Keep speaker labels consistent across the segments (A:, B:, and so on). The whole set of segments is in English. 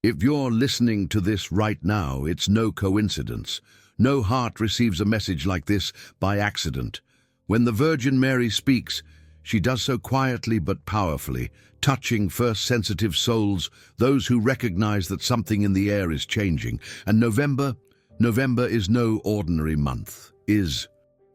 A: If you're listening to this right now, it's no coincidence. No heart receives a message like this by accident. When the Virgin Mary speaks, she does so quietly but powerfully, touching first sensitive souls, those who recognize that something in the air is changing. And November is no ordinary month.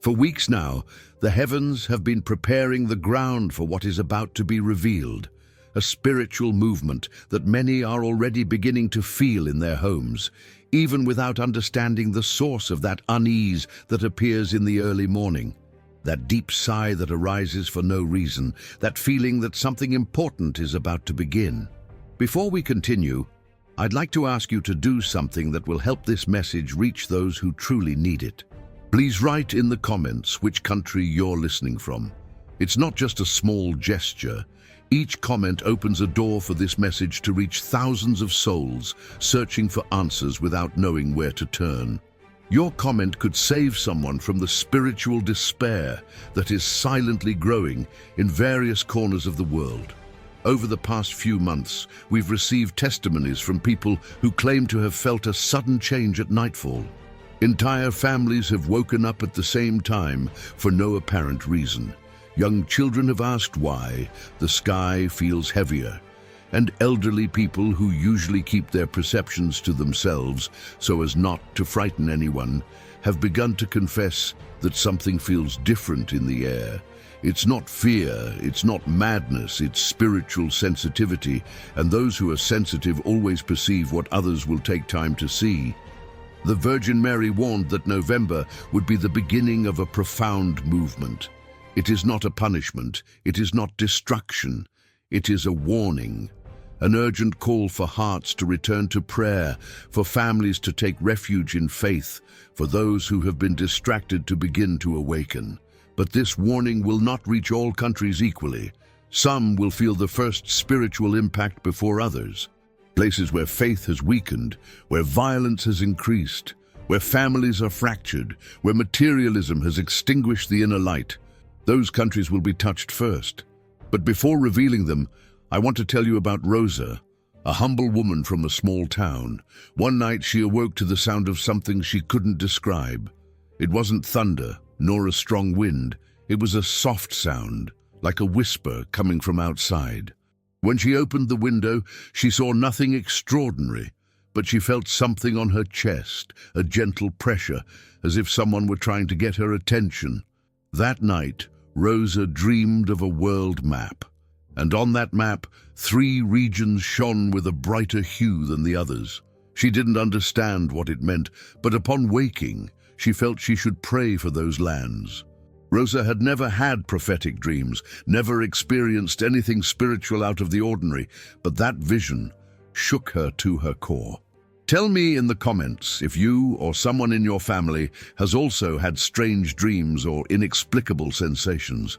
A: For weeks now, the heavens have been preparing the ground for what is about to be revealed. A spiritual movement that many are already beginning to feel in their homes, even without understanding the source of that unease that appears in the early morning. That deep sigh that arises for no reason, that feeling that something important is about to begin. Before we continue, I'd like to ask you to do something that will help this message reach those who truly need it. Please write in the comments which country you're listening from. It's not just a small gesture. Each comment opens a door for this message to reach thousands of souls searching for answers without knowing where to turn. Your comment could save someone from the spiritual despair that is silently growing in various corners of the world. Over the past few months, we've received testimonies from people who claim to have felt a sudden change at nightfall. Entire families have woken up at the same time for no apparent reason. Young children have asked why. The sky feels heavier. And elderly people who usually keep their perceptions to themselves so as not to frighten anyone have begun to confess that something feels different in the air. It's not fear, it's not madness, it's spiritual sensitivity, and those who are sensitive always perceive what others will take time to see. The Virgin Mary warned that November would be the beginning of a profound movement. It is not a punishment, it is not destruction, it is a warning. An urgent call for hearts to return to prayer, for families to take refuge in faith, for those who have been distracted to begin to awaken. But this warning will not reach all countries equally. Some will feel the first spiritual impact before others. Places where faith has weakened, where violence has increased, where families are fractured, where materialism has extinguished the inner light. Those countries will be touched first. But before revealing them, I want to tell you about Rosa, a humble woman from a small town. One night she awoke to the sound of something she couldn't describe. It wasn't thunder, nor a strong wind. It was a soft sound, like a whisper coming from outside. When she opened the window, she saw nothing extraordinary, but she felt something on her chest, a gentle pressure, as if someone were trying to get her attention. That night, Rosa dreamed of a world map. And on that map, 3 regions shone with a brighter hue than the others. She didn't understand what it meant, but upon waking, she felt she should pray for those lands. Rosa had never had prophetic dreams, never experienced anything spiritual out of the ordinary, but that vision shook her to her core. Tell me in the comments if you or someone in your family has also had strange dreams or inexplicable sensations.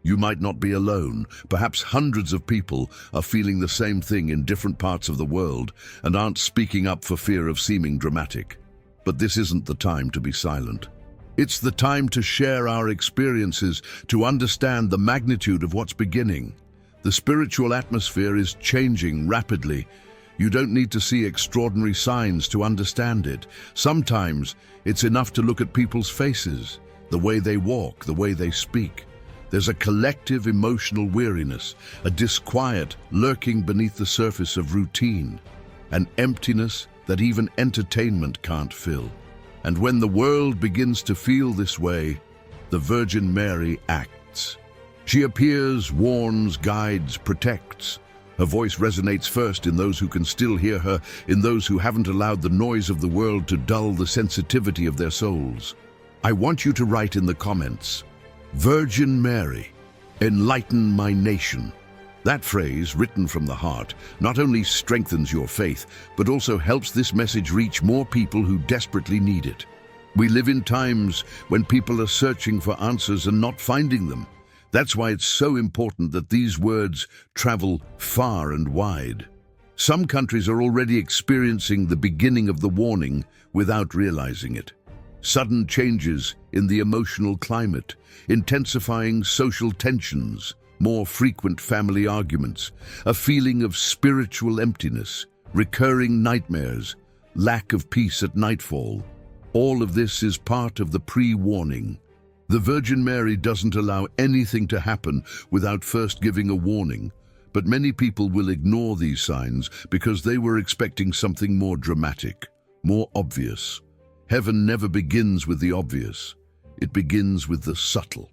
A: You might not be alone. Perhaps hundreds of people are feeling the same thing in different parts of the world and aren't speaking up for fear of seeming dramatic. But this isn't the time to be silent. It's the time to share our experiences, to understand the magnitude of what's beginning. The spiritual atmosphere is changing rapidly. You don't need to see extraordinary signs to understand it. Sometimes it's enough to look at people's faces, the way they walk, the way they speak. There's a collective emotional weariness, a disquiet lurking beneath the surface of routine, an emptiness that even entertainment can't fill. And when the world begins to feel this way, the Virgin Mary acts. She appears, warns, guides, protects. Her voice resonates first in those who can still hear her, in those who haven't allowed the noise of the world to dull the sensitivity of their souls. I want you to write in the comments, "Virgin Mary, enlighten my nation." That phrase, written from the heart, not only strengthens your faith, but also helps this message reach more people who desperately need it. We live in times when people are searching for answers and not finding them. That's why it's so important that these words travel far and wide. Some countries are already experiencing the beginning of the warning without realizing it. Sudden changes in the emotional climate, intensifying social tensions, more frequent family arguments, a feeling of spiritual emptiness, recurring nightmares, lack of peace at nightfall. All of this is part of the pre-warning. The Virgin Mary doesn't allow anything to happen without first giving a warning, but many people will ignore these signs because they were expecting something more dramatic, more obvious. Heaven never begins with the obvious. It begins with the subtle.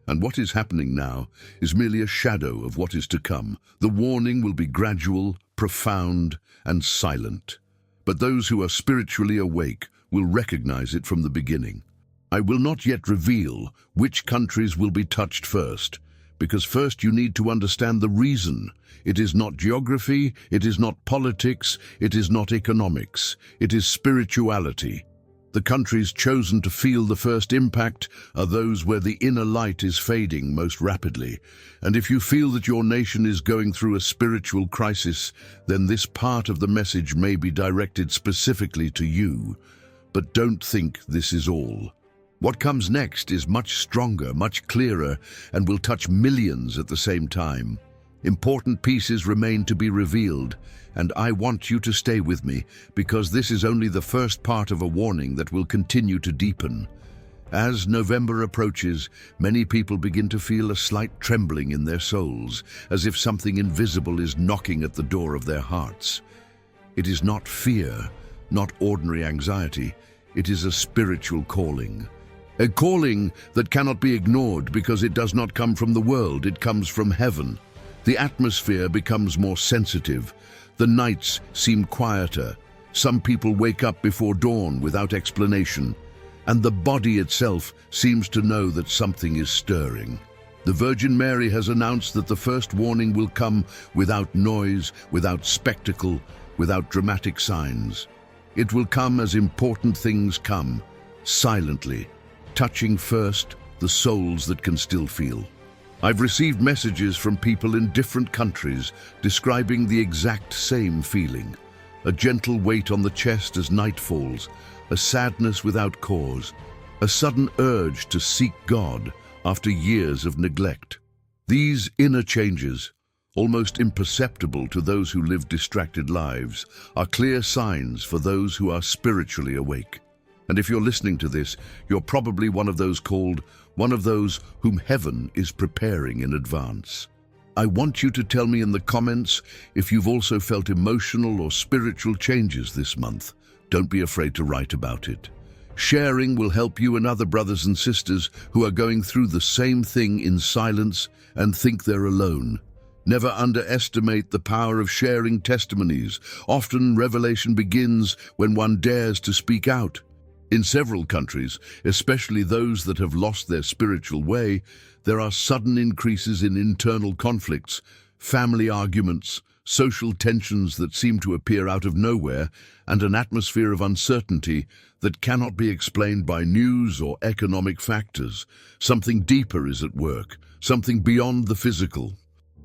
A: And what is happening now is merely a shadow of what is to come. The warning will be gradual, profound, and silent. But those who are spiritually awake will recognize it from the beginning. I will not yet reveal which countries will be touched first, because first you need to understand the reason. It is not geography, it is not politics, it is not economics, it is spirituality. The countries chosen to feel the first impact are those where the inner light is fading most rapidly. And if you feel that your nation is going through a spiritual crisis, then this part of the message may be directed specifically to you. But don't think this is all. What comes next is much stronger, much clearer, and will touch millions at the same time. Important pieces remain to be revealed, and I want you to stay with me, because this is only the first part of a warning that will continue to deepen. As November approaches, many people begin to feel a slight trembling in their souls, as if something invisible is knocking at the door of their hearts. It is not fear, not ordinary anxiety. It is a spiritual calling. A calling that cannot be ignored because it does not come from the world, it comes from heaven. The atmosphere becomes more sensitive. The nights seem quieter. Some people wake up before dawn without explanation, and the body itself seems to know that something is stirring. The Virgin Mary has announced that the first warning will come without noise, without spectacle, without dramatic signs. It will come as important things come, silently, touching first the souls that can still feel. I've received messages from people in different countries describing the exact same feeling. A gentle weight on the chest as night falls, a sadness without cause, a sudden urge to seek God after years of neglect. These inner changes, almost imperceptible to those who live distracted lives, are clear signs for those who are spiritually awake. And if you're listening to this, you're probably one of those whom heaven is preparing in advance. I want you to tell me in the comments if you've also felt emotional or spiritual changes this month. Don't be afraid to write about it. Sharing will help you and other brothers and sisters who are going through the same thing in silence and think they're alone. Never underestimate the power of sharing testimonies. Often revelation begins when one dares to speak out. In several countries, especially those that have lost their spiritual way, there are sudden increases in internal conflicts, family arguments, social tensions that seem to appear out of nowhere, and an atmosphere of uncertainty that cannot be explained by news or economic factors. Something deeper is at work, something beyond the physical.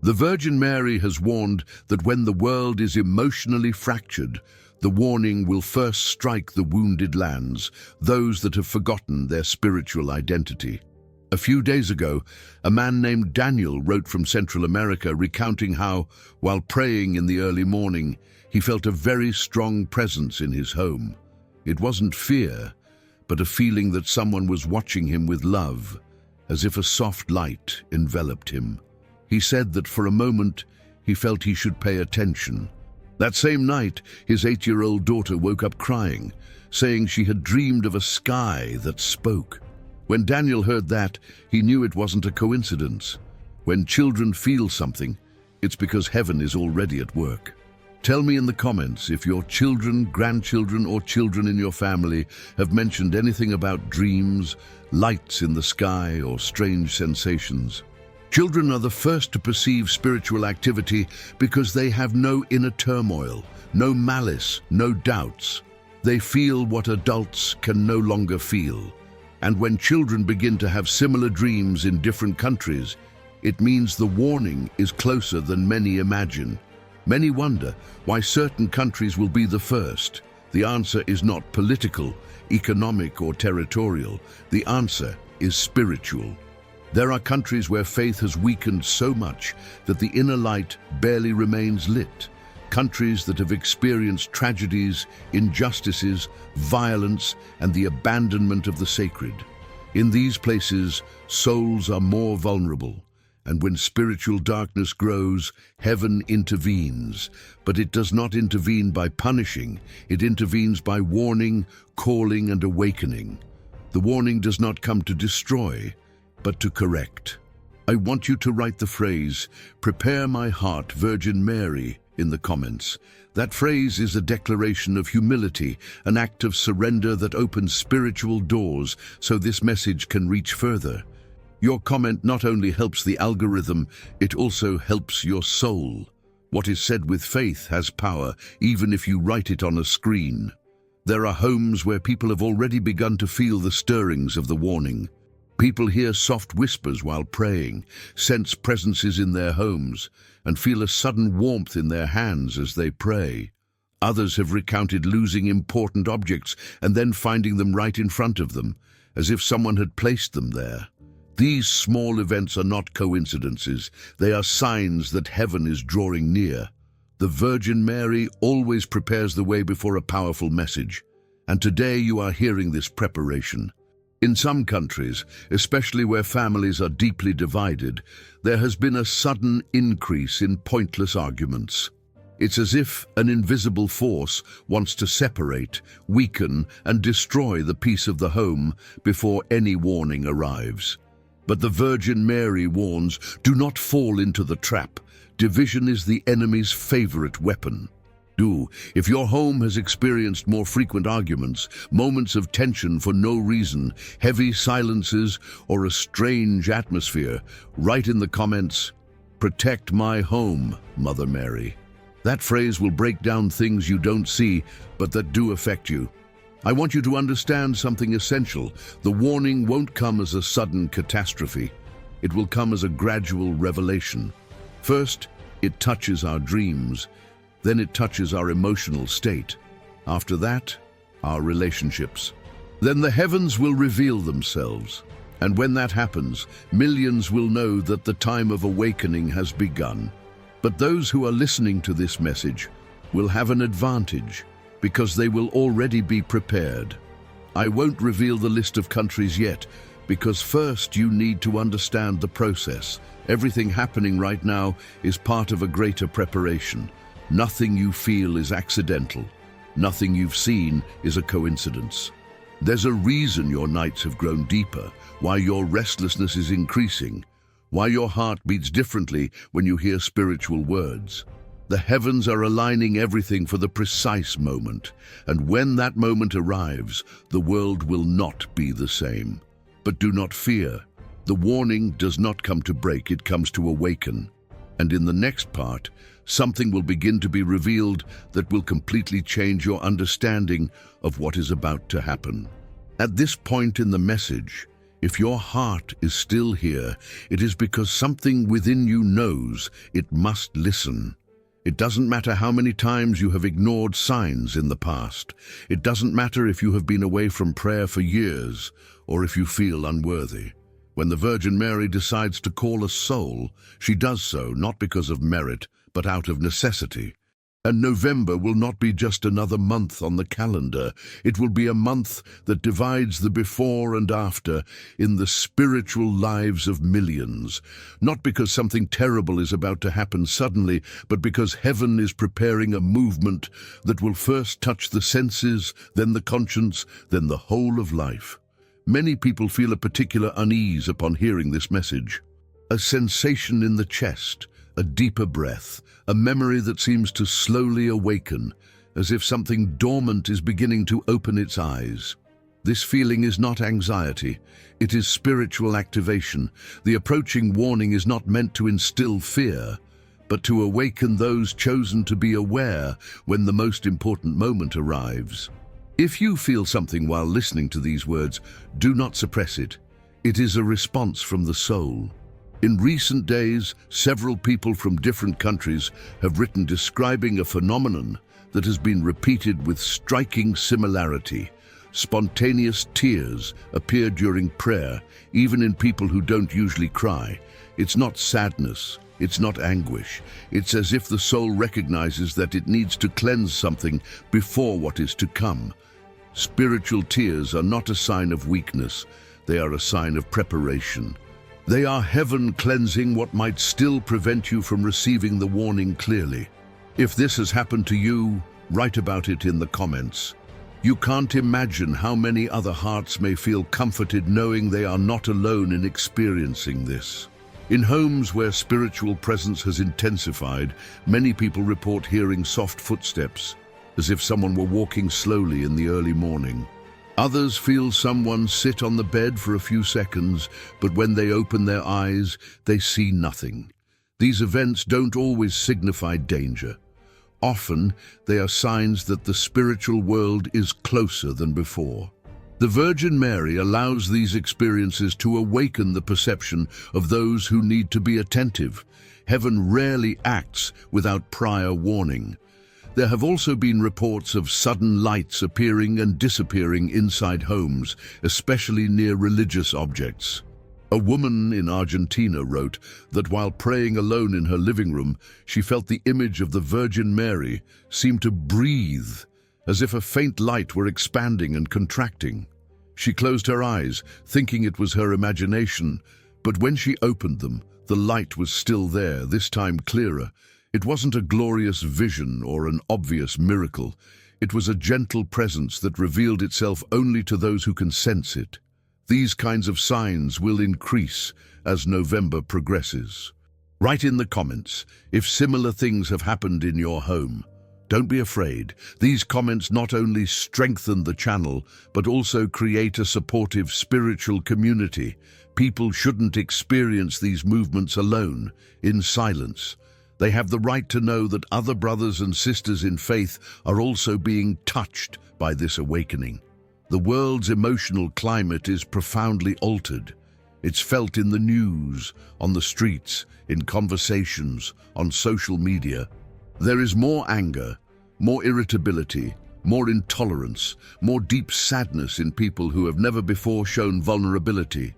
A: The Virgin Mary has warned that when the world is emotionally fractured, the warning will first strike the wounded lands, those that have forgotten their spiritual identity. A few days ago, a man named Daniel wrote from Central America recounting how, while praying in the early morning, he felt a very strong presence in his home. It wasn't fear, but a feeling that someone was watching him with love, as if a soft light enveloped him. He said that for a moment, he felt he should pay attention. That same night, his 8-year-old daughter woke up crying, saying she had dreamed of a sky that spoke. When Daniel heard that, he knew it wasn't a coincidence. When children feel something, it's because heaven is already at work. Tell me in the comments if your children, grandchildren, or children in your family have mentioned anything about dreams, lights in the sky, or strange sensations. Children are the first to perceive spiritual activity because they have no inner turmoil, no malice, no doubts. They feel what adults can no longer feel. And when children begin to have similar dreams in different countries, it means the warning is closer than many imagine. Many wonder why certain countries will be the first. The answer is not political, economic, or territorial. The answer is spiritual. There are countries where faith has weakened so much that the inner light barely remains lit. countries that have experienced tragedies, injustices, violence, and the abandonment of the sacred. In these places, souls are more vulnerable, and when spiritual darkness grows, heaven intervenes. But it does not intervene by punishing, it intervenes by warning, calling, and awakening. The warning does not come to destroy, but to correct. I want you to write the phrase, "Prepare my heart, Virgin Mary," in the comments. That phrase is a declaration of humility, an act of surrender that opens spiritual doors so this message can reach further. Your comment not only helps the algorithm, it also helps your soul. What is said with faith has power, even if you write it on a screen. There are homes where people have already begun to feel the stirrings of the warning. People hear soft whispers while praying, sense presences in their homes, and feel a sudden warmth in their hands as they pray. Others have recounted losing important objects and then finding them right in front of them, as if someone had placed them there. These small events are not coincidences. They are signs that heaven is drawing near. The Virgin Mary always prepares the way before a powerful message, and today you are hearing this preparation. In some countries, especially where families are deeply divided, there has been a sudden increase in pointless arguments. It's as if an invisible force wants to separate, weaken, and destroy the peace of the home before any warning arrives. But the Virgin Mary warns, do not fall into the trap. Division is the enemy's favorite weapon. If your home has experienced more frequent arguments, moments of tension for no reason, heavy silences, or a strange atmosphere, write in the comments, "Protect my home, Mother Mary." That phrase will break down things you don't see, but that do affect you. I want you to understand something essential. The warning won't come as a sudden catastrophe. It will come as a gradual revelation. First, it touches our dreams. Then it touches our emotional state. After that, our relationships. Then the heavens will reveal themselves. And when that happens, millions will know that the time of awakening has begun. But those who are listening to this message will have an advantage because they will already be prepared. I won't reveal the list of countries yet because first you need to understand the process. Everything happening right now is part of a greater preparation. Nothing you feel is accidental. Nothing you've seen is a coincidence. There's a reason your nights have grown deeper, why your restlessness is increasing, why your heart beats differently when you hear spiritual words. The heavens are aligning everything for the precise moment, and when that moment arrives, the world will not be the same. But do not fear. The warning does not come to break, it comes to awaken. And in the next part, something will begin to be revealed that will completely change your understanding of what is about to happen. At this point in the message, if your heart is still here, it is because something within you knows it must listen. It doesn't matter how many times you have ignored signs in the past. It doesn't matter if you have been away from prayer for years or if you feel unworthy. When the Virgin Mary decides to call a soul, she does so not because of merit, but out of necessity. And November will not be just another month on the calendar. It will be a month that divides the before and after in the spiritual lives of millions. Not because something terrible is about to happen suddenly, but because heaven is preparing a movement that will first touch the senses, then the conscience, then the whole of life. Many people feel a particular unease upon hearing this message. A sensation in the chest, a deeper breath, a memory that seems to slowly awaken, as if something dormant is beginning to open its eyes. This feeling is not anxiety, it is spiritual activation. The approaching warning is not meant to instill fear, but to awaken those chosen to be aware when the most important moment arrives. If you feel something while listening to these words, do not suppress it. It is a response from the soul. In recent days, several people from different countries have written describing a phenomenon that has been repeated with striking similarity. Spontaneous tears appear during prayer, even in people who don't usually cry. It's not sadness, It's not anguish. It's as if the soul recognizes that it needs to cleanse something before what is to come. Spiritual tears are not a sign of weakness. They are a sign of preparation. They are heaven cleansing what might still prevent you from receiving the warning clearly. If this has happened to you, write about it in the comments. You can't imagine how many other hearts may feel comforted knowing they are not alone in experiencing this. In homes where spiritual presence has intensified, many people report hearing soft footsteps, as if someone were walking slowly in the early morning. Others feel someone sit on the bed for a few seconds, but when they open their eyes, they see nothing. These events don't always signify danger. Often, they are signs that the spiritual world is closer than before. The Virgin Mary allows these experiences to awaken the perception of those who need to be attentive. Heaven rarely acts without prior warning. There have also been reports of sudden lights appearing and disappearing inside homes, especially near religious objects. A woman in Argentina wrote that while praying alone in her living room, she felt the image of the Virgin Mary seem to breathe, as if a faint light were expanding and contracting. She closed her eyes, thinking it was her imagination, but when she opened them, the light was still there, this time clearer. It wasn't a glorious vision or an obvious miracle. It was a gentle presence that revealed itself only to those who can sense it. These kinds of signs will increase as November progresses. Write in the comments if similar things have happened in your home. Don't be afraid. These comments not only strengthen the channel, but also create a supportive spiritual community. People shouldn't experience these movements alone, in silence. They have the right to know that other brothers and sisters in faith are also being touched by this awakening. The world's emotional climate is profoundly altered. It's felt in the news, on the streets, in conversations, on social media. There is more anger, more irritability, more intolerance, more deep sadness in people who have never before shown vulnerability.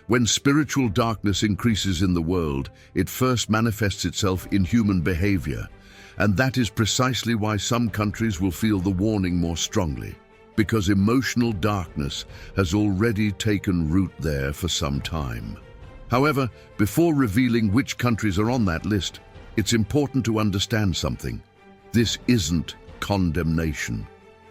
A: When spiritual darkness increases in the world, it first manifests itself in human behavior, and that is precisely why some countries will feel the warning more strongly, because emotional darkness has already taken root there for some time. However, before revealing which countries are on that list, it's important to understand something. This isn't condemnation.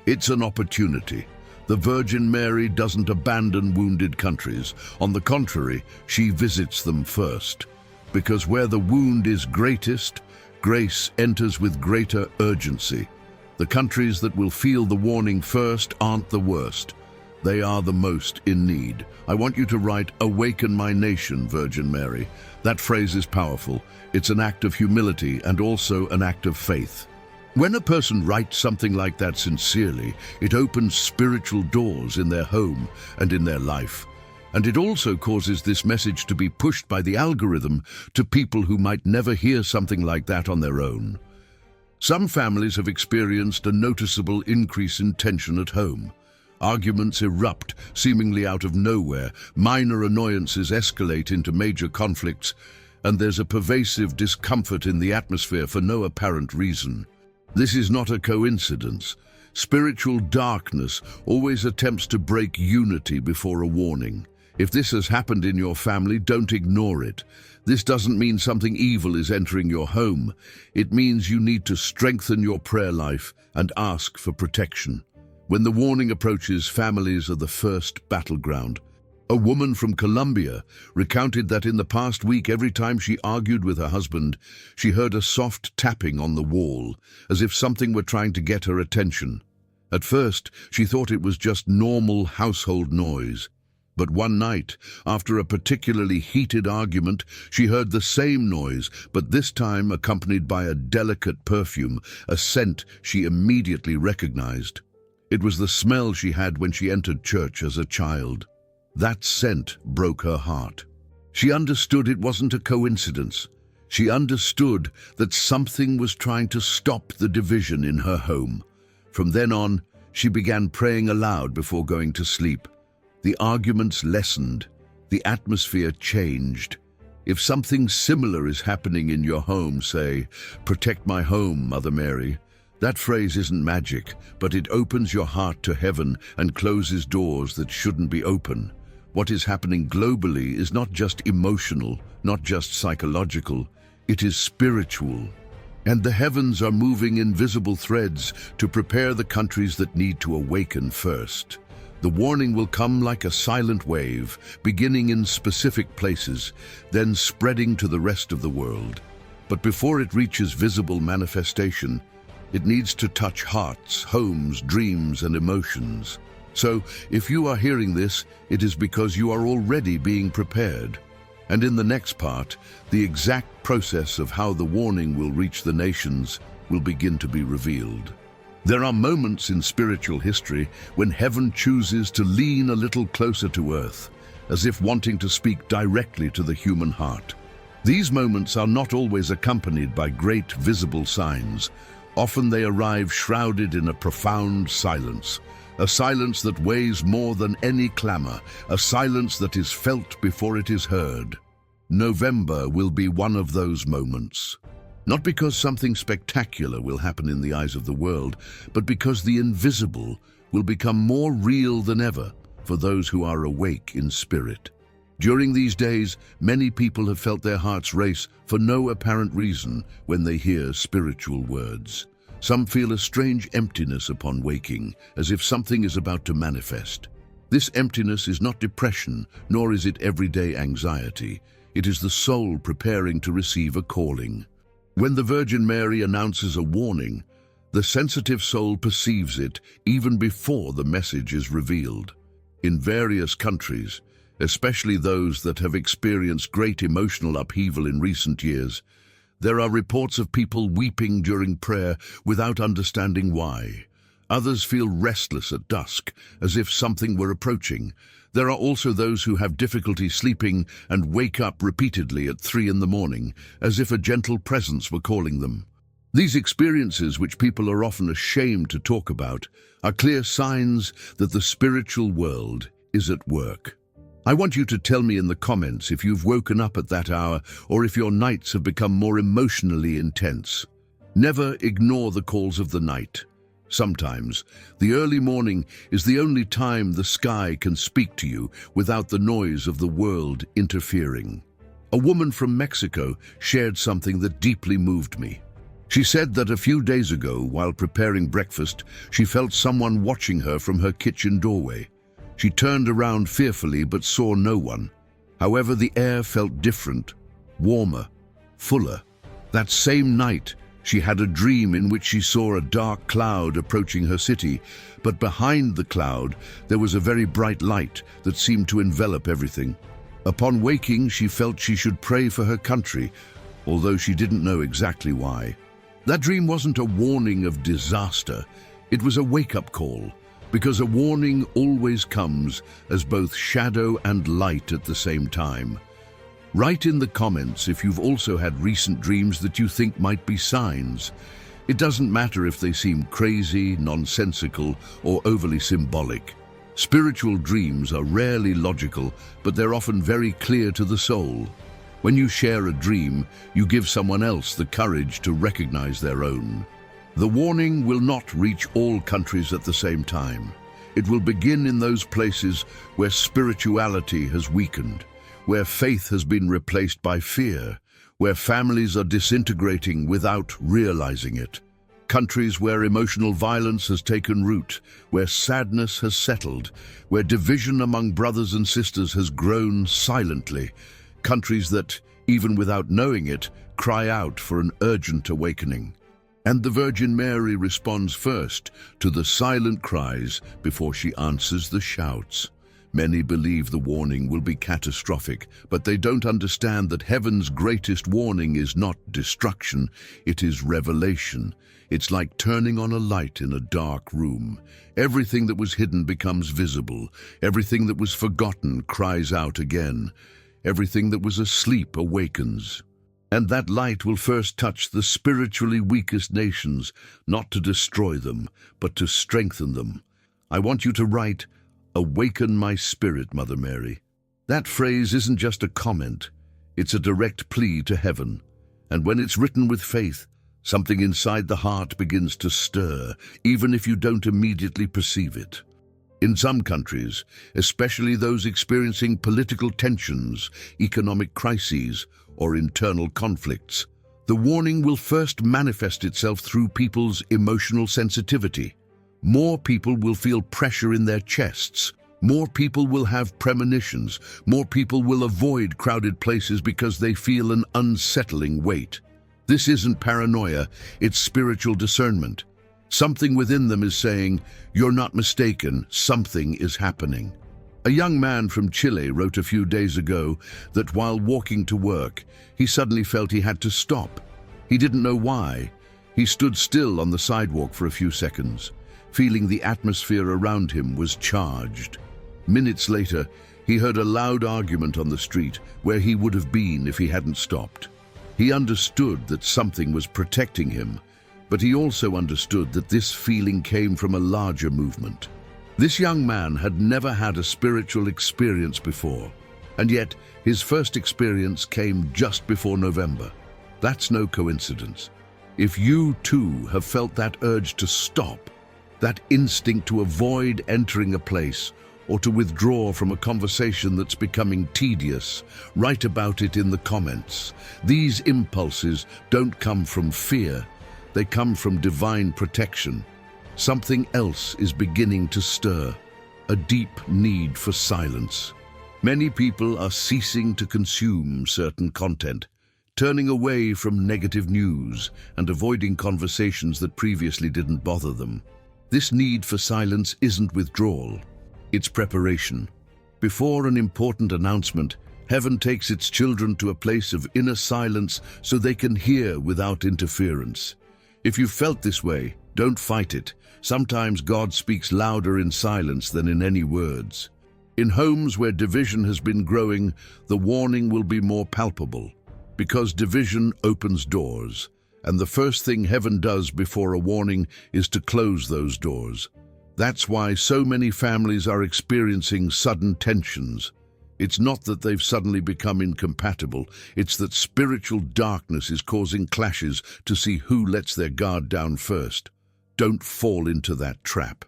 A: It's an opportunity. The Virgin Mary doesn't abandon wounded countries. On the contrary, she visits them first. Because where the wound is greatest, grace enters with greater urgency. The countries that will feel the warning first aren't the worst. They are the most in need. I want you to write, "Awaken my nation, Virgin Mary." That phrase is powerful. It's an act of humility and also an act of faith. When a person writes something like that sincerely, it opens spiritual doors in their home and in their life. And it also causes this message to be pushed by the algorithm to people who might never hear something like that on their own. Some families have experienced a noticeable increase in tension at home. Arguments erupt, seemingly out of nowhere. Minor annoyances escalate into major conflicts, and there's a pervasive discomfort in the atmosphere for no apparent reason. This is not a coincidence. Spiritual darkness always attempts to break unity before a warning. If this has happened in your family, don't ignore it. This doesn't mean something evil is entering your home. It means you need to strengthen your prayer life and ask for protection. When the warning approaches, families are the first battleground. A woman from Colombia recounted that in the past week, every time she argued with her husband, she heard a soft tapping on the wall, as if something were trying to get her attention. At first, she thought it was just normal household noise. But one night, after a particularly heated argument, she heard the same noise, but this time accompanied by a delicate perfume, a scent she immediately recognized. It was the smell she had when she entered church as a child. That scent broke her heart. She understood it wasn't a coincidence. She understood that something was trying to stop the division in her home. From then on, she began praying aloud before going to sleep. The arguments lessened. The atmosphere changed. If something similar is happening in your home, say, "Protect my home, Mother Mary," that phrase isn't magic, but it opens your heart to heaven and closes doors that shouldn't be open. What is happening globally is not just emotional, not just psychological, it is spiritual. And the heavens are moving invisible threads to prepare the countries that need to awaken first. The warning will come like a silent wave, beginning in specific places, then spreading to the rest of the world. But before it reaches visible manifestation, it needs to touch hearts, homes, dreams, and emotions. So, if you are hearing this, it is because you are already being prepared. And in the next part, the exact process of how the warning will reach the nations will begin to be revealed. There are moments in spiritual history when heaven chooses to lean a little closer to earth, as if wanting to speak directly to the human heart. These moments are not always accompanied by great visible signs. Often they arrive shrouded in a profound silence, a silence that weighs more than any clamor, a silence that is felt before it is heard. November will be one of those moments. Not because something spectacular will happen in the eyes of the world, but because the invisible will become more real than ever for those who are awake in spirit. During these days, many people have felt their hearts race for no apparent reason when they hear spiritual words. Some feel a strange emptiness upon waking, as if something is about to manifest. This emptiness is not depression, nor is it everyday anxiety. It is the soul preparing to receive a calling. When the Virgin Mary announces a warning, the sensitive soul perceives it even before the message is revealed. In various countries, especially those that have experienced great emotional upheaval in recent years, there are reports of people weeping during prayer without understanding why. Others feel restless at dusk, as if something were approaching. There are also those who have difficulty sleeping and wake up repeatedly at 3 in the morning, as if a gentle presence were calling them. These experiences, which people are often ashamed to talk about, are clear signs that the spiritual world is at work. I want you to tell me in the comments if you've woken up at that hour or if your nights have become more emotionally intense. Never ignore the calls of the night. Sometimes, the early morning is the only time the sky can speak to you without the noise of the world interfering. A woman from Mexico shared something that deeply moved me. She said that a few days ago, while preparing breakfast, she felt someone watching her from her kitchen doorway. She turned around fearfully but saw no one. However, the air felt different, warmer, fuller. That same night, she had a dream in which she saw a dark cloud approaching her city, but behind the cloud there was a very bright light that seemed to envelop everything. Upon waking, she felt she should pray for her country, although she didn't know exactly why. That dream wasn't a warning of disaster, it was a wake-up call, because a warning always comes as both shadow and light at the same time. Write in the comments if you've also had recent dreams that you think might be signs. It doesn't matter if they seem crazy, nonsensical, or overly symbolic. Spiritual dreams are rarely logical, but they're often very clear to the soul. When you share a dream, you give someone else the courage to recognize their own. The warning will not reach all countries at the same time. It will begin in those places where spirituality has weakened, where faith has been replaced by fear, where families are disintegrating without realizing it, countries where emotional violence has taken root, where sadness has settled, where division among brothers and sisters has grown silently, countries that, even without knowing it, cry out for an urgent awakening. And the Virgin Mary responds first to the silent cries before she answers the shouts. Many believe the warning will be catastrophic, but they don't understand that heaven's greatest warning is not destruction, it is revelation. It's like turning on a light in a dark room. Everything that was hidden becomes visible. Everything that was forgotten cries out again. Everything that was asleep awakens. And that light will first touch the spiritually weakest nations, not to destroy them, but to strengthen them. I want you to write, "Awaken my spirit, Mother Mary." That phrase isn't just a comment. It's a direct plea to heaven. And when it's written with faith, something inside the heart begins to stir, even if you don't immediately perceive it. In some countries, especially those experiencing political tensions, economic crises, or internal conflicts, the warning will first manifest itself through people's emotional sensitivity. More people will feel pressure in their chests. More people will have premonitions. More people will avoid crowded places because they feel an unsettling weight. This isn't paranoia, it's spiritual discernment. Something within them is saying, "You're not mistaken, something is happening." A young man from Chile wrote a few days ago that while walking to work, he suddenly felt he had to stop. He didn't know why. He stood still on the sidewalk for a few seconds, feeling the atmosphere around him was charged. Minutes later, he heard a loud argument on the street where he would have been if he hadn't stopped. He understood that something was protecting him, but he also understood that this feeling came from a larger movement. This young man had never had a spiritual experience before, and yet his first experience came just before November. That's no coincidence. If you too have felt that urge to stop, that instinct to avoid entering a place or to withdraw from a conversation that's becoming tedious, write about it in the comments. These impulses don't come from fear, they come from divine protection. Something else is beginning to stir, a deep need for silence. Many people are ceasing to consume certain content, turning away from negative news and avoiding conversations that previously didn't bother them. This need for silence isn't withdrawal, it's preparation. Before an important announcement, heaven takes its children to a place of inner silence so they can hear without interference. If you felt this way, don't fight it. Sometimes God speaks louder in silence than in any words. In homes where division has been growing, the warning will be more palpable, because division opens doors, and the first thing heaven does before a warning is to close those doors. That's why so many families are experiencing sudden tensions. It's not that they've suddenly become incompatible, it's that spiritual darkness is causing clashes to see who lets their guard down first. Don't fall into that trap.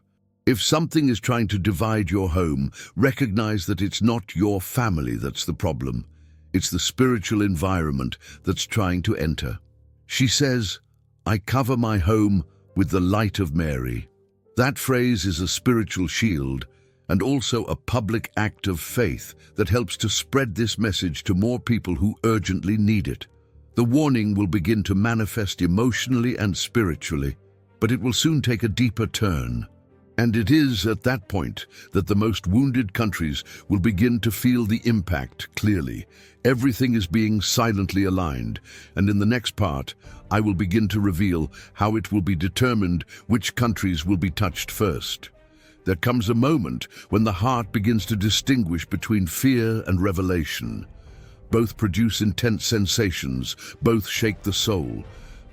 A: If something is trying to divide your home, recognize that it's not your family that's the problem. It's the spiritual environment that's trying to enter. She says, "I cover my home with the light of Mary." That phrase is a spiritual shield and also a public act of faith that helps to spread this message to more people who urgently need it. The warning will begin to manifest emotionally and spiritually, but it will soon take a deeper turn. And it is at that point that the most wounded countries will begin to feel the impact clearly. Everything is being silently aligned, and in the next part, I will begin to reveal how it will be determined which countries will be touched first. There comes a moment when the heart begins to distinguish between fear and revelation. Both produce intense sensations, both shake the soul.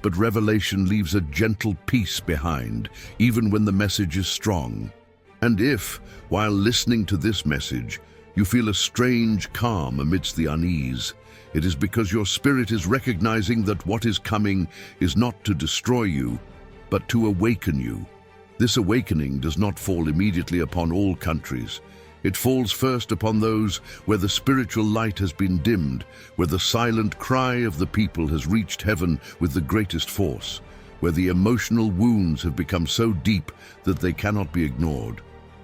A: But revelation leaves a gentle peace behind, even when the message is strong. And if, while listening to this message, you feel a strange calm amidst the unease, it is because your spirit is recognizing that what is coming is not to destroy you, but to awaken you. This awakening does not fall immediately upon all countries. It falls first upon those where the spiritual light has been dimmed, where the silent cry of the people has reached heaven with the greatest force, where the emotional wounds have become so deep that they cannot be ignored.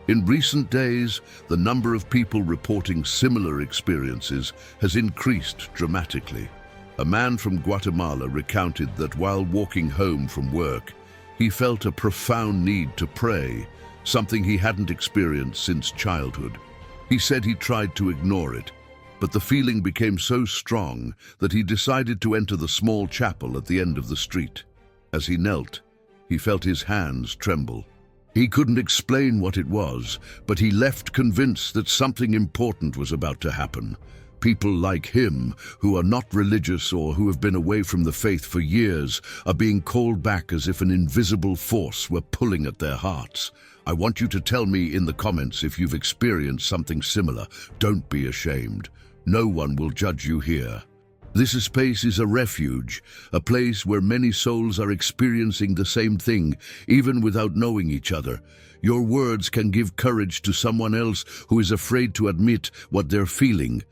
A: In recent days, the number of people reporting similar experiences has increased dramatically. A man from Guatemala recounted that while walking home from work, he felt a profound need to pray, something he hadn't experienced since childhood. He said he tried to ignore it, but the feeling became so strong that he decided to enter the small chapel at the end of the street. As he knelt, he felt his hands tremble. He couldn't explain what it was, but he left convinced that something important was about to happen. People like him, who are not religious or who have been away from the faith for years, are being called back as if an invisible force were pulling at their hearts. I want you to tell me in the comments if you've experienced something similar. Don't be ashamed. No one will judge you here. This space is a refuge, a place where many souls are experiencing the same thing, even without knowing each other. Your words can give courage to someone else who is afraid to admit what they're feeling.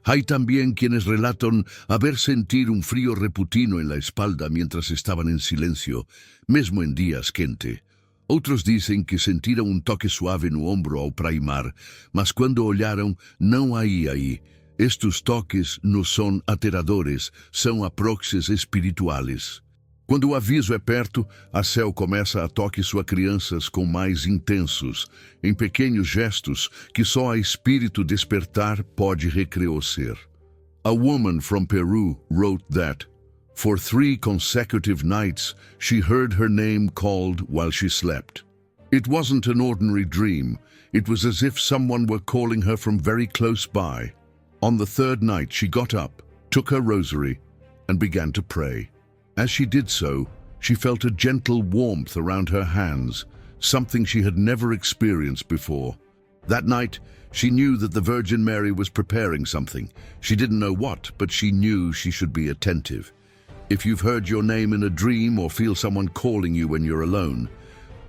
A: Hay también quienes relatan haber sentido un frío repentino en la espalda mientras estaban en silencio, mesmo en días quentes. Otros dicen que sentiram un toque suave no ombro ao praimar, mas quando olharam, não há aí. Estes toques não são aterradores, são aproxies espirituais. Quando o aviso é perto, a céu começa a toque suas crianças com mais intensos, em pequenos gestos que só a espírito despertar pode reconhecer. A woman from Peru wrote that, for 3 consecutive nights, she heard her name called while she slept. It wasn't an ordinary dream. It was as if someone were calling her from very close by. On the 3rd night, she got up, took her rosary, and began to pray. As she did so, she felt a gentle warmth around her hands, something she had never experienced before. That night, she knew that the Virgin Mary was preparing something. She didn't know what, but she knew she should be attentive. If you've heard your name in a dream or feel someone calling you when you're alone,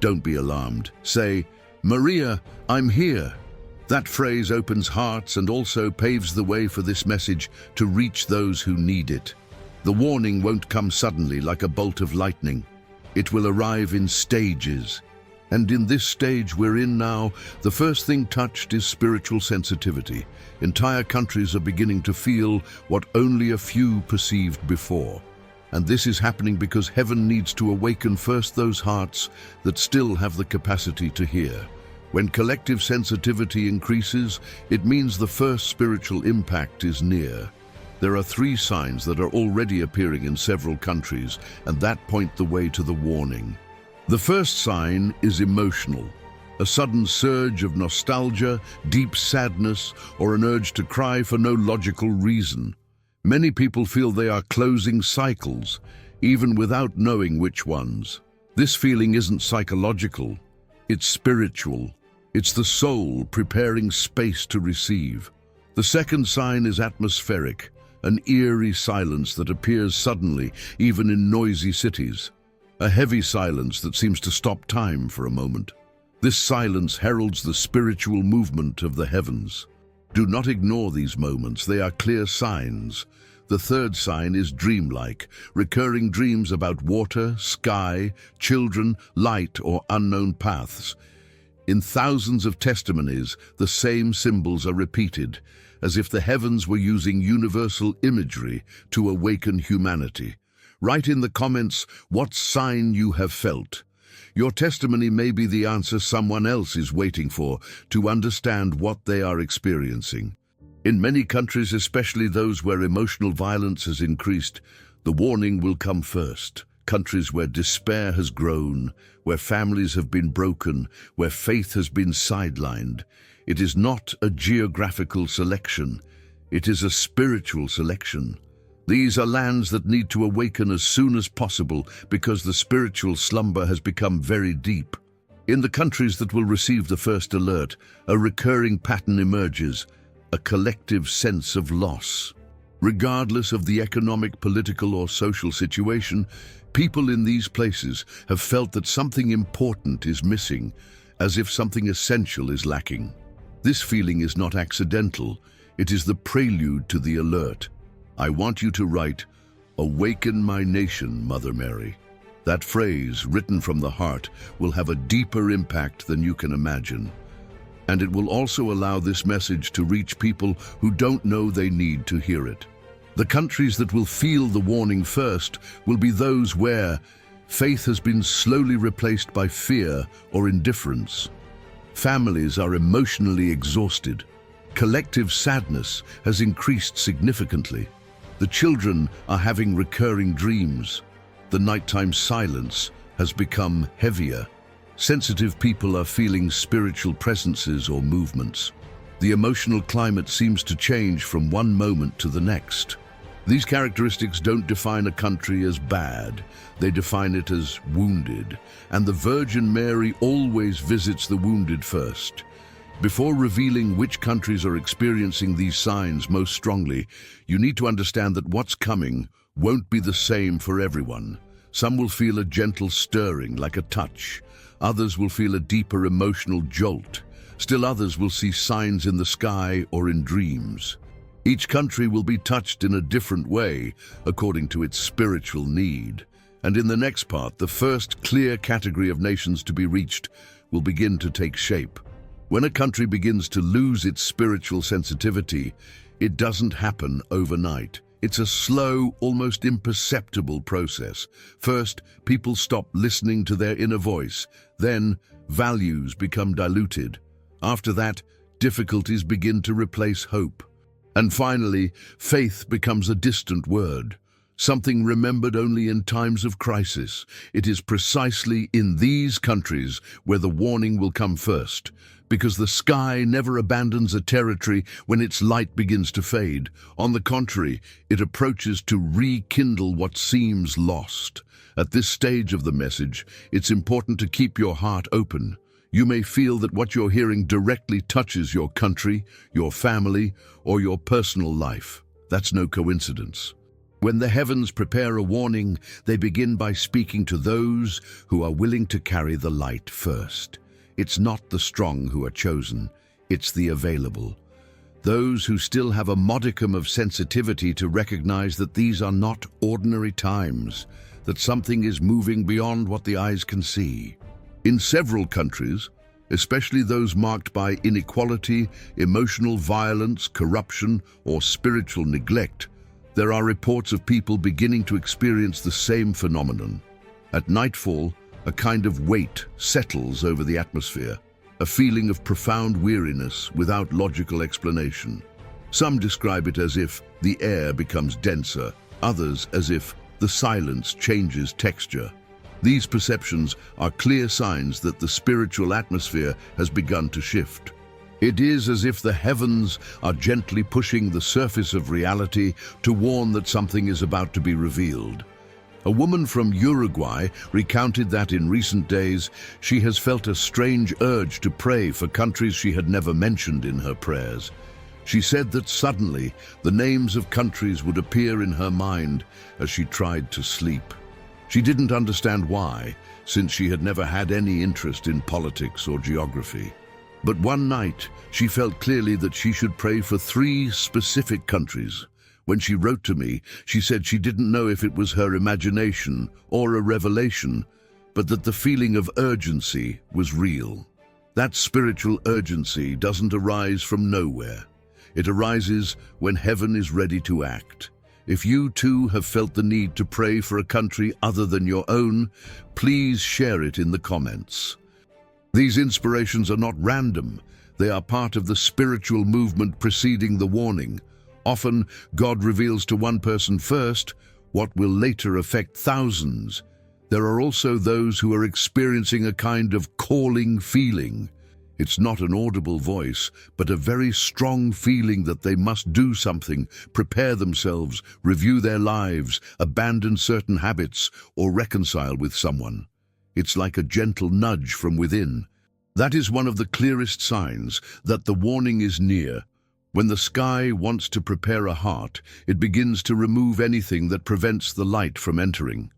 A: don't be alarmed. Say, "Maria, I'm here." That phrase opens hearts and also paves the way for this message to reach those who need it. The warning won't come suddenly like a bolt of lightning. It will arrive in stages. And in this stage we're in now, the first thing touched is spiritual sensitivity. Entire countries are beginning to feel what only a few perceived before. And this is happening because heaven needs to awaken first those hearts that still have the capacity to hear. When collective sensitivity increases, it means the first spiritual impact is near. There are 3 signs that are already appearing in several countries, and that point the way to the warning. The first sign is emotional. A sudden surge of nostalgia, deep sadness, or an urge to cry for no logical reason. Many people feel they are closing cycles, even without knowing which ones. This feeling isn't psychological, it's spiritual. It's the soul preparing space to receive. The second sign is atmospheric, an eerie silence that appears suddenly, even in noisy cities. A heavy silence that seems to stop time for a moment. This silence heralds the spiritual movement of the heavens. Do not ignore these moments, they are clear signs. The third sign is dreamlike, recurring dreams about water, sky, children, light, or unknown paths. In thousands of testimonies, the same symbols are repeated, as if the heavens were using universal imagery to awaken humanity. Write in the comments what sign you have felt. Your testimony may be the answer someone else is waiting for to understand what they are experiencing. In many countries, especially those where emotional violence has increased, the warning will come first. Countries where despair has grown, where families have been broken, where faith has been sidelined. It is not a geographical selection, it is a spiritual selection. These are lands that need to awaken as soon as possible because the spiritual slumber has become very deep. In the countries that will receive the first alert, a recurring pattern emerges, a collective sense of loss. Regardless of the economic, political, or social situation, people in these places have felt that something important is missing, as if something essential is lacking. This feeling is not accidental, it is the prelude to the alert. I want you to write, "Awaken my nation, Mother Mary." That phrase, written from the heart, will have a deeper impact than you can imagine. And it will also allow this message to reach people who don't know they need to hear it. The countries that will feel the warning first will be those where faith has been slowly replaced by fear or indifference. Families are emotionally exhausted. Collective sadness has increased significantly. The children are having recurring dreams. The nighttime silence has become heavier. Sensitive people are feeling spiritual presences or movements. The emotional climate seems to change from one moment to the next. These characteristics don't define a country as bad, they define it as wounded, and the Virgin Mary always visits the wounded first. Before revealing which countries are experiencing these signs most strongly, you need to understand that what's coming won't be the same for everyone. Some will feel a gentle stirring, like a touch. Others will feel a deeper emotional jolt. Still others will see signs in the sky or in dreams. Each country will be touched in a different way, according to its spiritual need. And in the next part, the first clear category of nations to be reached will begin to take shape. When a country begins to lose its spiritual sensitivity, it doesn't happen overnight. It's a slow, almost imperceptible process. First, people stop listening to their inner voice. Then, values become diluted. After that, difficulties begin to replace hope. And finally, faith becomes a distant word, something remembered only in times of crisis. It is precisely in these countries where the warning will come first, because the sky never abandons a territory when its light begins to fade. On the contrary, it approaches to rekindle what seems lost. At this stage of the message, it's important to keep your heart open. You may feel that what you're hearing directly touches your country, your family, or your personal life. That's no coincidence. When the heavens prepare a warning, they begin by speaking to those who are willing to carry the light first. It's not the strong who are chosen, it's the available. Those who still have a modicum of sensitivity to recognize that these are not ordinary times, that something is moving beyond what the eyes can see. In several countries, especially those marked by inequality, emotional violence, corruption, or spiritual neglect, there are reports of people beginning to experience the same phenomenon. At nightfall, a kind of weight settles over the atmosphere, a feeling of profound weariness without logical explanation. Some describe it as if the air becomes denser, others as if the silence changes texture. These perceptions are clear signs that the spiritual atmosphere has begun to shift. It is as if the heavens are gently pushing the surface of reality to warn that something is about to be revealed. A woman from Uruguay recounted that in recent days she has felt a strange urge to pray for countries she had never mentioned in her prayers. She said that suddenly the names of countries would appear in her mind as she tried to sleep. She didn't understand why, since she had never had any interest in politics or geography. But one night, she felt clearly that she should pray for 3 specific countries. When she wrote to me, she said she didn't know if it was her imagination or a revelation, but that the feeling of urgency was real. That spiritual urgency doesn't arise from nowhere. It arises when heaven is ready to act. If you too have felt the need to pray for a country other than your own, please share it in the comments. These inspirations are not random. They are part of the spiritual movement preceding the warning. Often, God reveals to one person first what will later affect thousands. There are also those who are experiencing a kind of calling feeling. It's not an audible voice, but a very strong feeling that they must do something, prepare themselves, review their lives, abandon certain habits, or reconcile with someone. It's like a gentle nudge from within. That is one of the clearest signs that the warning is near. When the sky wants to prepare a heart, it begins to remove anything that prevents the light from entering.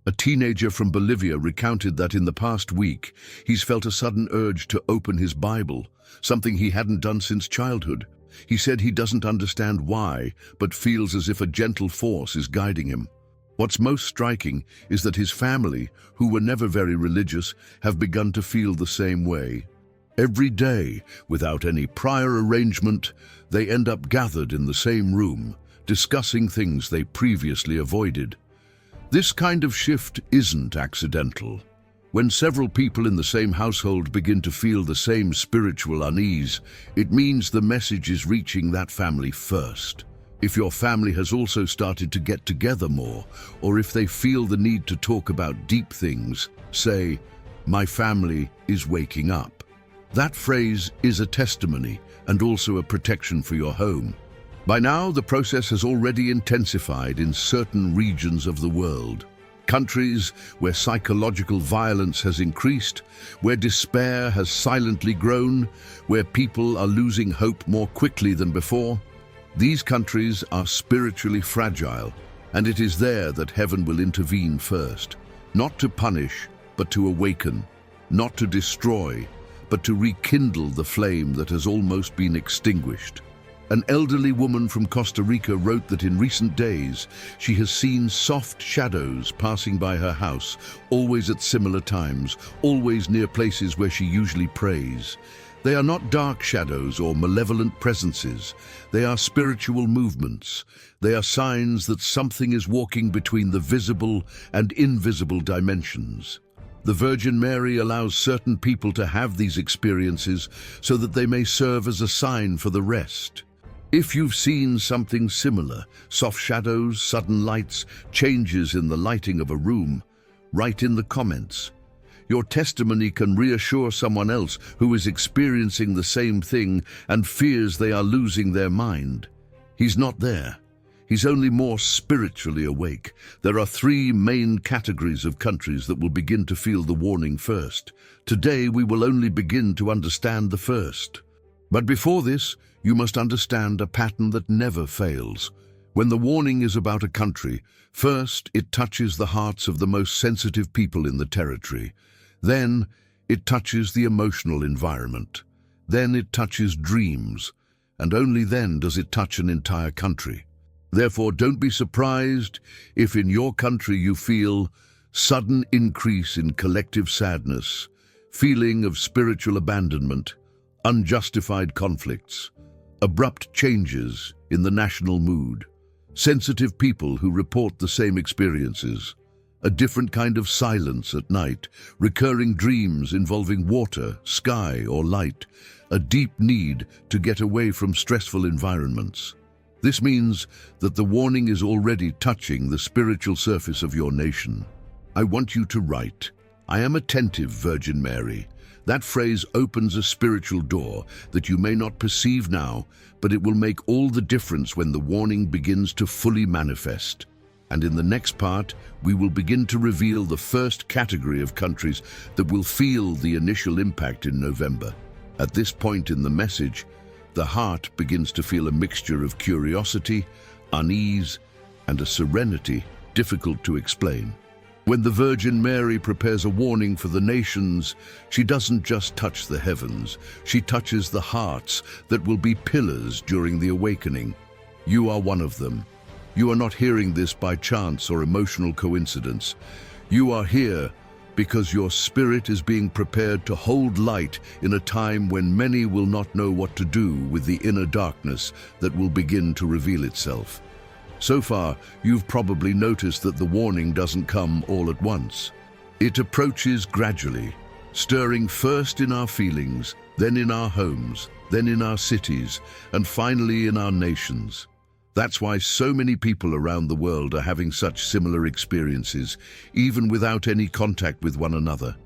A: A teenager from Bolivia recounted that in the past week, he's felt a sudden urge to open his Bible, something he hadn't done since childhood. He said he doesn't understand why, but feels as if a gentle force is guiding him. What's most striking is that his family, who were never very religious, have begun to feel the same way. Every day, without any prior arrangement, they end up gathered in the same room, discussing things they previously avoided. This kind of shift isn't accidental. When several people in the same household begin to feel the same spiritual unease, it means the message is reaching that family first. If your family has also started to get together more, or if they feel the need to talk about deep things, say, "My family is waking up." That phrase is a testimony and also a protection for your home. By now, the process has already intensified in certain regions of the world. Countries where psychological violence has increased, where despair has silently grown, where people are losing hope more quickly than before. These countries are spiritually fragile, and it is there that heaven will intervene first, not to punish, but to awaken, not to destroy, but to rekindle the flame that has almost been extinguished. An elderly woman from Costa Rica wrote that in recent days she has seen soft shadows passing by her house, always at similar times, always near places where she usually prays. They are not dark shadows or malevolent presences. They are spiritual movements. They are signs that something is walking between the visible and invisible dimensions. The Virgin Mary allows certain people to have these experiences so that they may serve as a sign for the rest. If you've seen something similar, soft shadows, sudden lights, changes in the lighting of a room, write in the comments. Your testimony can reassure someone else who is experiencing the same thing and fears they are losing their mind. He's not there. He's only more spiritually awake. There are three main categories of countries that will begin to feel the warning first. Today we will only begin to understand the first. But before this, you must understand a pattern that never fails. When the warning is about a country, first it touches the hearts of the most sensitive people in the territory. Then it touches the emotional environment. Then it touches dreams. And only then does it touch an entire country. Therefore, don't be surprised if in your country you feel sudden increase in collective sadness, feeling of spiritual abandonment, unjustified conflicts, abrupt changes in the national mood, sensitive people who report the same experiences, a different kind of silence at night, recurring dreams involving water, sky, or light, a deep need to get away from stressful environments. This means that the warning is already touching the spiritual surface of your nation. I want you to write, "I am attentive, Virgin Mary." That phrase opens a spiritual door that you may not perceive now, but it will make all the difference when the warning begins to fully manifest. And in the next part, we will begin to reveal the first category of countries that will feel the initial impact in November. At this point in the message, the heart begins to feel a mixture of curiosity, unease, and a serenity difficult to explain. When the Virgin Mary prepares a warning for the nations, she doesn't just touch the heavens, she touches the hearts that will be pillars during the awakening. You are one of them. You are not hearing this by chance or emotional coincidence. You are here because your spirit is being prepared to hold light in a time when many will not know what to do with the inner darkness that will begin to reveal itself. So far, you've probably noticed that the warning doesn't come all at once. It approaches gradually, stirring first in our feelings, then in our homes, then in our cities, and finally in our nations. That's why so many people around the world are having such similar experiences, even without any contact with one another.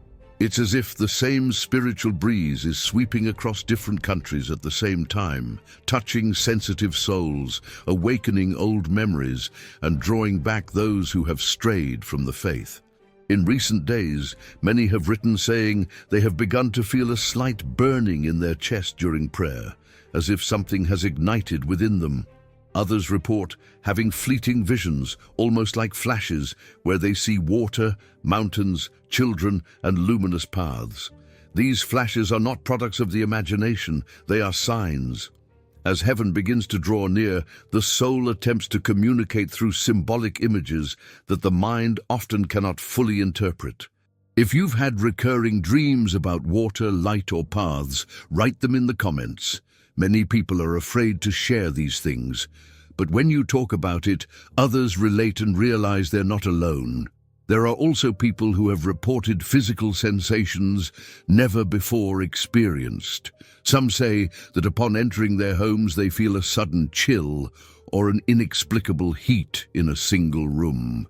A: It's as if the same spiritual breeze is sweeping across different countries at the same time, touching sensitive souls, awakening old memories, and drawing back those who have strayed from the faith. In recent days, many have written saying they have begun to feel a slight burning in their chest during prayer, as if something has ignited within them. Others report having fleeting visions, almost like flashes, where they see water, mountains, children, and luminous paths. These flashes are not products of the imagination, they are signs. As heaven begins to draw near, the soul attempts to communicate through symbolic images that the mind often cannot fully interpret. If you've had recurring dreams about water, light, or paths, write them in the comments. Many people are afraid to share these things, but when you talk about it, others relate and realize they're not alone. There are also people who have reported physical sensations never before experienced. Some say that upon entering their homes they feel a sudden chill or an inexplicable heat in a single room.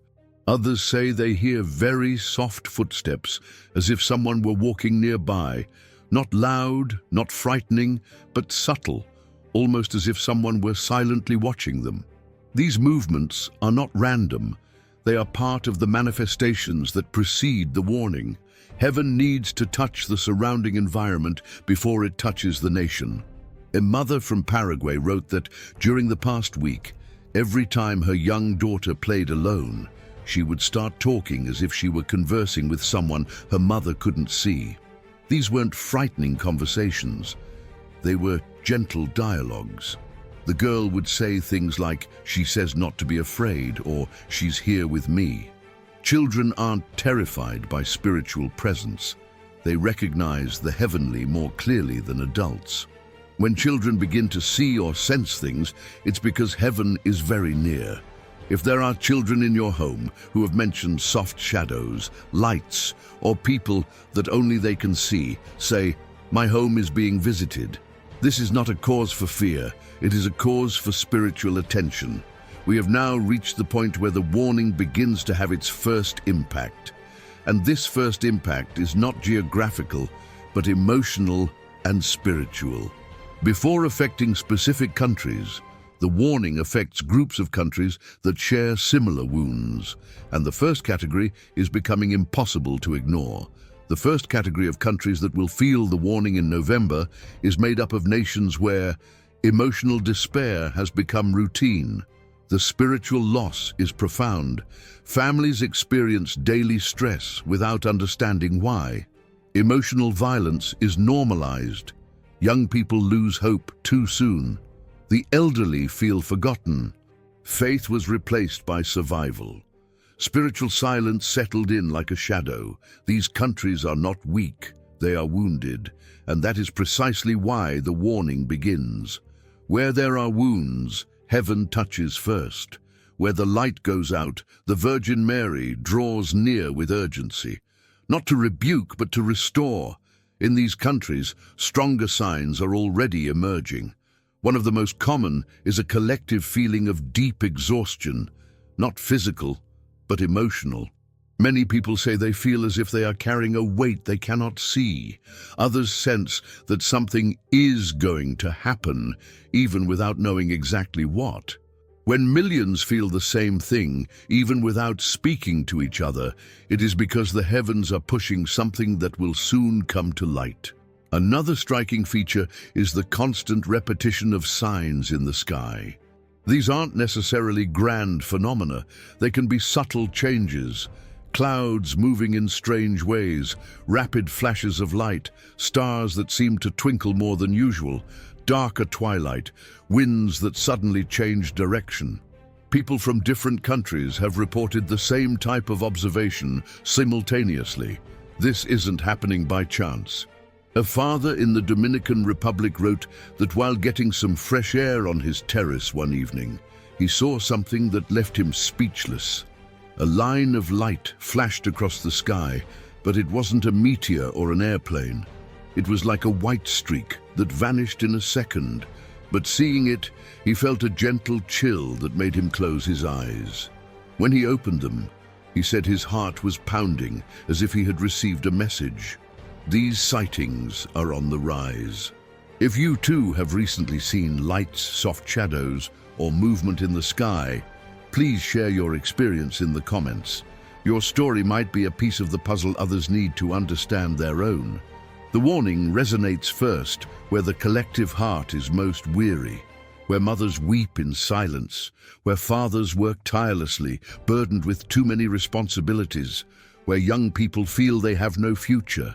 A: Others say they hear very soft footsteps, as if someone were walking nearby. Not loud, not frightening, but subtle, almost as if someone were silently watching them. These movements are not random. They are part of the manifestations that precede the warning. Heaven needs to touch the surrounding environment before it touches the nation. A mother from Paraguay wrote that during the past week, every time her young daughter played alone, she would start talking as if she were conversing with someone her mother couldn't see. These weren't frightening conversations. They were gentle dialogues. The girl would say things like, "She says not to be afraid," or "She's here with me." Children aren't terrified by spiritual presence. They recognize the heavenly more clearly than adults. When children begin to see or sense things, it's because heaven is very near. If there are children in your home who have mentioned soft shadows, lights, or people that only they can see, say, "My home is being visited." This is not a cause for fear, it is a cause for spiritual attention. We have now reached the point where the warning begins to have its first impact. And this first impact is not geographical, but emotional and spiritual. Before affecting specific countries, the warning affects groups of countries that share similar wounds. And the first category is becoming impossible to ignore. The first category of countries that will feel the warning in November is made up of nations where emotional despair has become routine. The spiritual loss is profound. Families experience daily stress without understanding why. Emotional violence is normalized. Young people lose hope too soon. The elderly feel forgotten. Faith was replaced by survival. Spiritual silence settled in like a shadow. These countries are not weak, they are wounded, and that is precisely why the warning begins. Where there are wounds, heaven touches first. Where the light goes out, the Virgin Mary draws near with urgency. Not to rebuke, but to restore. In these countries, stronger signs are already emerging. One of the most common is a collective feeling of deep exhaustion, not physical, but emotional. Many people say they feel as if they are carrying a weight they cannot see. Others sense that something is going to happen, even without knowing exactly what. When millions feel the same thing, even without speaking to each other, it is because the heavens are pushing something that will soon come to light. Another striking feature is the constant repetition of signs in the sky. These aren't necessarily grand phenomena. They can be subtle changes. Clouds moving in strange ways, rapid flashes of light, stars that seem to twinkle more than usual, darker twilight, winds that suddenly change direction. People from different countries have reported the same type of observation simultaneously. This isn't happening by chance. A father in the Dominican Republic wrote that while getting some fresh air on his terrace one evening, he saw something that left him speechless. A line of light flashed across the sky, but it wasn't a meteor or an airplane. It was like a white streak that vanished in a second, but seeing it, he felt a gentle chill that made him close his eyes. When he opened them, he said his heart was pounding as if he had received a message. These sightings are on the rise. If you too have recently seen lights, soft shadows, or movement in the sky, please share your experience in the comments. Your story might be a piece of the puzzle others need to understand their own. The warning resonates first where the collective heart is most weary, where mothers weep in silence, where fathers work tirelessly, burdened with too many responsibilities, where young people feel they have no future,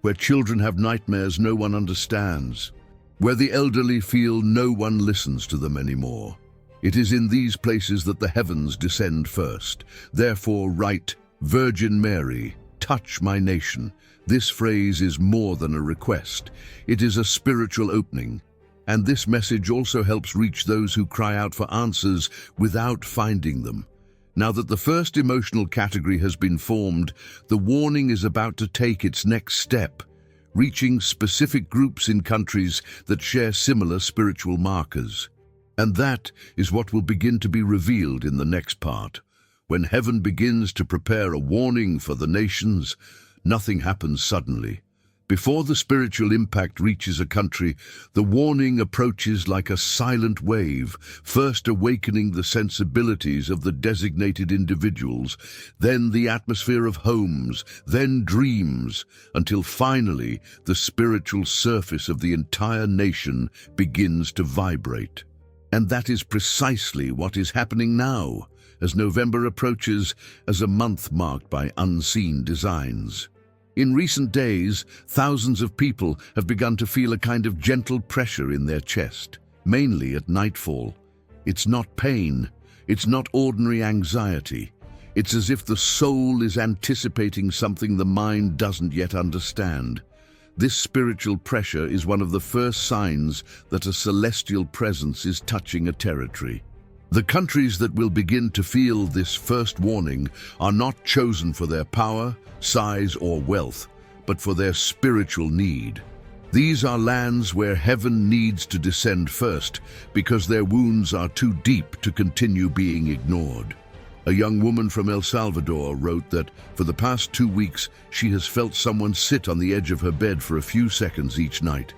A: where children have nightmares no one understands, where the elderly feel no one listens to them anymore. It is in these places that the heavens descend first. Therefore write, "Virgin Mary, touch my nation." This phrase is more than a request. It is a spiritual opening. And this message also helps reach those who cry out for answers without finding them. Now that the first emotional category has been formed, the warning is about to take its next step, reaching specific groups in countries that share similar spiritual markers. And that is what will begin to be revealed in the next part. When heaven begins to prepare a warning for the nations, nothing happens suddenly. Before the spiritual impact reaches a country, the warning approaches like a silent wave, first awakening the sensibilities of the designated individuals, then the atmosphere of homes, then dreams, until finally the spiritual surface of the entire nation begins to vibrate. And that is precisely what is happening now, as November approaches as a month marked by unseen designs. In recent days, thousands of people have begun to feel a kind of gentle pressure in their chest, mainly at nightfall. It's not pain, it's not ordinary anxiety. It's as if the soul is anticipating something the mind doesn't yet understand. This spiritual pressure is one of the first signs that a celestial presence is touching a territory. The countries that will begin to feel this first warning are not chosen for their power, size, or wealth, but for their spiritual need. These are lands where heaven needs to descend first because their wounds are too deep to continue being ignored. A young woman from El Salvador wrote that for the past 2 weeks she has felt someone sit on the edge of her bed for a few seconds each night.